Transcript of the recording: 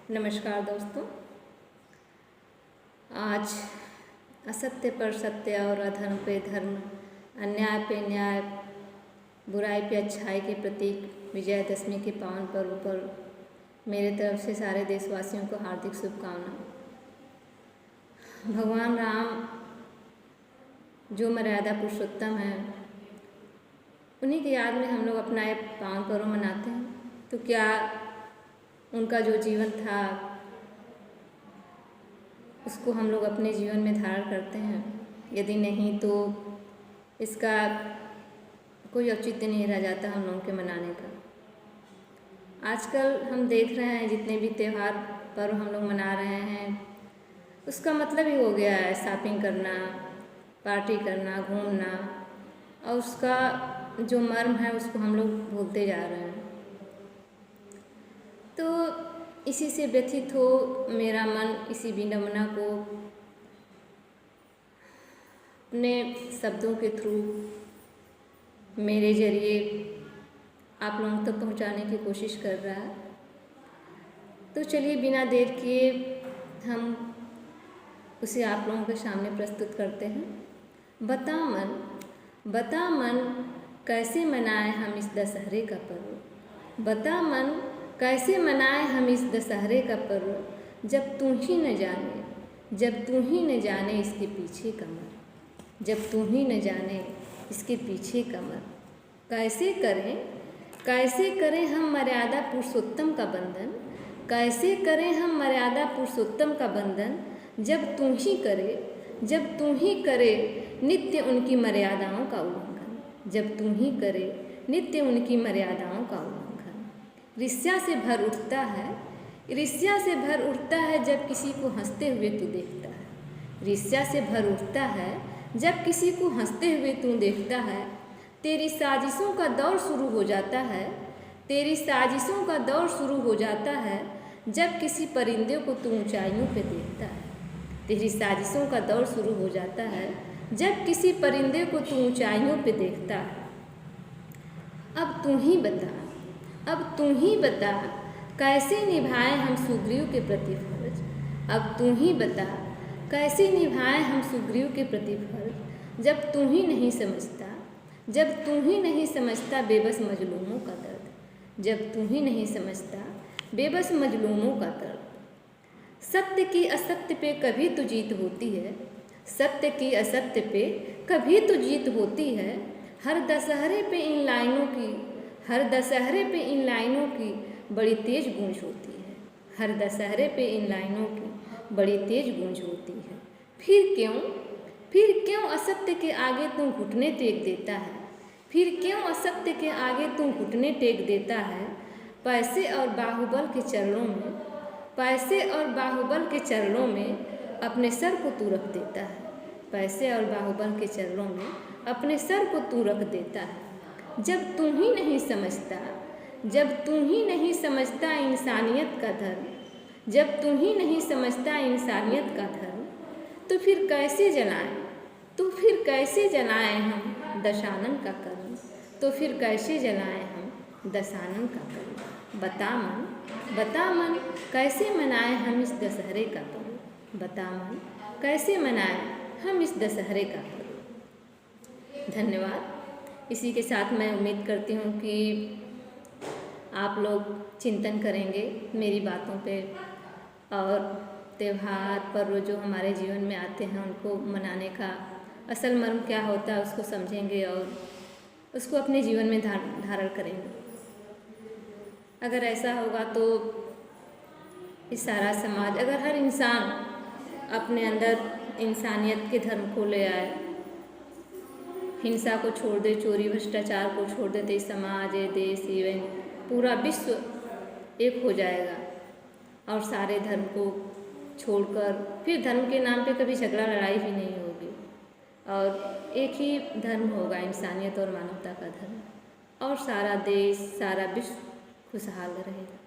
नमस्कार दोस्तों। आज असत्य पर सत्य और अधर्म पे धर्म, अन्याय पे न्याय, बुराई पे अच्छाई के प्रतीक विजयदशमी के पावन पर्व पर मेरे तरफ से सारे देशवासियों को हार्दिक शुभकामनाएं। भगवान राम जो मर्यादा पुरुषोत्तम हैं, उन्हीं की याद में हम लोग अपना ये पावन पर्व मनाते हैं। तो क्या उनका जो जीवन था उसको हम लोग अपने जीवन में धारण करते हैं? यदि नहीं तो इसका कोई औचित्य नहीं रह जाता हम लोगों के मनाने का। आजकल हम देख रहे हैं जितने भी त्यौहार पर्व हम लोग मना रहे हैं, उसका मतलब ही हो गया है शॉपिंग करना, पार्टी करना, घूमना, और उसका जो मर्म है उसको हम लोग भूलते जा रहे हैं। तो इसी से व्यथित हो मेरा मन, इसी विडंबना को अपने शब्दों के थ्रू मेरे जरिए आप लोगों तक पहुंचाने की कोशिश कर रहा है। तो चलिए बिना देर किए हम उसे आप लोगों के सामने प्रस्तुत करते हैं। बता मन कैसे मनाएं हम इस दशहरे का पर्व। बता मन कैसे मनाएं हम इस दशहरे का पर्व, जब तू ही न जाने इसके पीछे कमर। जब तू ही न जाने इसके पीछे कमर। कैसे करें हम मर्यादा पुरुषोत्तम का बंधन। कैसे करें हम मर्यादा पुरुषोत्तम का बंधन, जब तू ही करे नित्य उनकी मर्यादाओं का उल्लंघन। जब तू ही करे नित्य उनकी मर्यादाओं का उल्लंघन। ईर्ष्या से भर उठता है जब किसी को हंसते हुए तू देखता है। ईर्ष्या से भर उठता है जब किसी को हंसते हुए तू देखता है। तेरी साजिशों का दौर शुरू हो जाता है। तेरी साजिशों का दौर शुरू हो जाता है जब किसी परिंदे को तू ऊंचाइयों पे देखता है। तेरी साजिशों का दौर शुरू हो जाता है जब किसी परिंदे को तू ऊंचाइयों पे देखता है। अब तू ही बता कैसे निभाएं हम सुग्रीव के प्रति फर्ज। अब तू ही बता कैसे निभाएं हम सुग्रीव के प्रति फर्ज, जब तू ही नहीं समझता बेबस मजलूमों का दर्द। जब तू ही नहीं समझता बेबस मजलूमों का दर्द। सत्य की असत्य पे कभी तो जीत होती है। सत्य की असत्य पे कभी तो जीत होती है। हर दशहरे पे इन लाइनों की बड़ी तेज गूंज होती है। हर दशहरे पे इन लाइनों की बड़ी तेज गूंज होती है। फिर क्यों असत्य के आगे तू घुटने टेक देता है। फिर क्यों असत्य के आगे तू घुटने टेक देता है। पैसे और बाहुबल के चरणों में अपने सर को तू रख देता है। पैसे और बाहुबल के चरणों में अपने सर को तू रख देता है। जब तू ही नहीं समझता इंसानियत का धर्म। जब तू ही नहीं समझता इंसानियत का धर्म, तो फिर कैसे जलाएं हम दशानन का कर्म। तो फिर कैसे जलाएं हम दशानन का कर्म। बता मन कैसे मनाएं हम इस दशहरे का पर्व। बता मन कैसे मनाएं हम इस दशहरे का पर्व। धन्यवाद। इसी के साथ मैं उम्मीद करती हूँ कि आप लोग चिंतन करेंगे मेरी बातों पे, और त्यौहार पर्व जो हमारे जीवन में आते हैं उनको मनाने का असल मर्म क्या होता है उसको समझेंगे और उसको अपने जीवन में धारण करेंगे। अगर ऐसा होगा तो इस सारा समाज, अगर हर इंसान अपने अंदर इंसानियत के धर्म को ले आए, हिंसा को छोड़ दे, चोरी भ्रष्टाचार को छोड़ दे, तो ये समाज, ये देश, इवन पूरा विश्व एक हो जाएगा। और सारे धर्म को छोड़कर फिर धर्म के नाम पे कभी झगड़ा लड़ाई भी नहीं होगी, और एक ही धर्म होगा, इंसानियत और मानवता का धर्म, और सारा देश, सारा विश्व खुशहाल रहेगा।